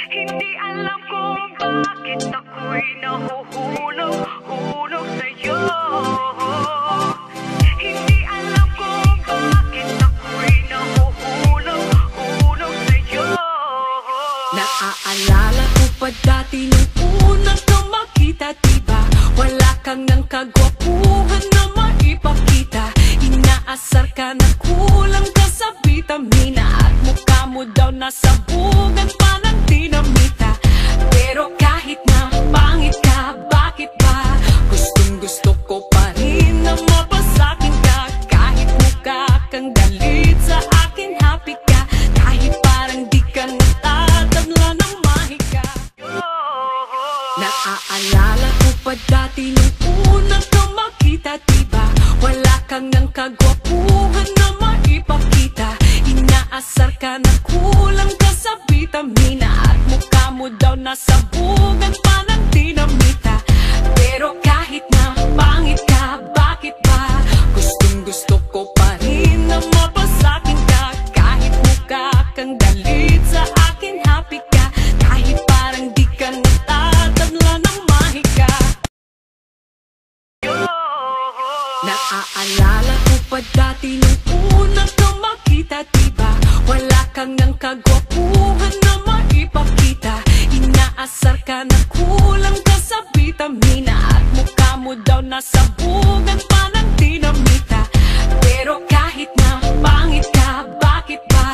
Hindi alam kung bakit ako'y nahuhulog sa'yo. Hindi alam kung bakit ako'y nahuhulog sa'yo. Naaalala ko pa dati nung unang ka makita, diba? Wala kang nang kagwapuhan na maipakita. Inaasar ka na kulang ka sa vitamina, at mukha mo daw nasa bugan pa ng dinamita. Pero kahit na pangit ka, bakit ba gustong gusto ko pa rin na mapasakin ka? Kahit mukha kang galit, sa akin happy ka. Kahit parang di ka natatabla ng mahika. Naaalala ko pa dati nung unang ka makita, diba? Wala kang nang kagwapuhan na maipakita. Inaasar ka na kulang ka sa vitamina, at mukha mo daw nasa bugan pa ng dinamita. Pero kahit na pangit ka, bakit ba gustong gusto ko pa rin na mapasakin ka? Kahit mukha kang galit, sa akin happy ka. Kahit parang di ka natatabla ng mahika. Naaalala ko pa dati nung unang ka makita, diba? Wala kang nang kagwapuhan na maipakita. Inaasar ka na kulang ka sa vitamina, at mukha mo daw nasa bugan pa ng dinamita. Pero kahit na pangit ka, bakit ba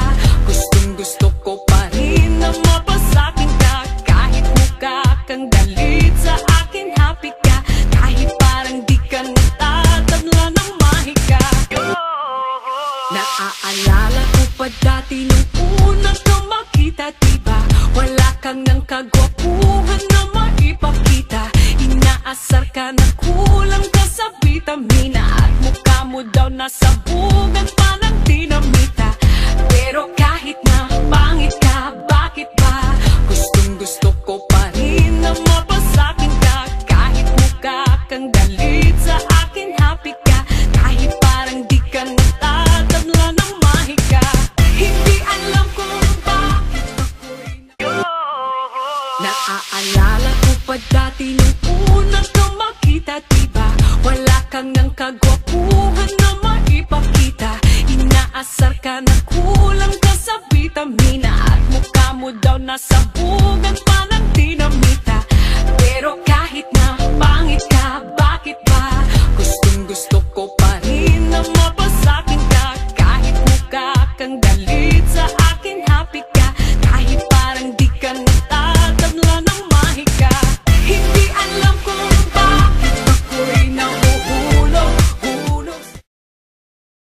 gustong gusto ko pa rin na mapasakin ka? Kahit mukha kang galit, sa akin happy ka. Kahit parang di ka natatabla ng mahika. Naaalala ko pa dati nung unang ka makita, diba? Wala kang nang kagwapuhan na maipakita. Inaasar ka na kulang ka sa vitamina, at mukha mo daw nasa bugan pa ng dinamita. Pero kahit na pangit ka, bakit ba gustong gusto ko pa rin na mapasakin ka? Kahit mukha kang galit, sa akin happy ka. Kahit parang di ka natatabla ng mahika. Hindi alam kung bakit ako'y naaalala ko pa dati nung unang ka makita, diba? Wala kang nang kagwapuhan na maipakita. Inaasar ka na kulang ka sa vitamina, at mukha mo daw nasa bugan pa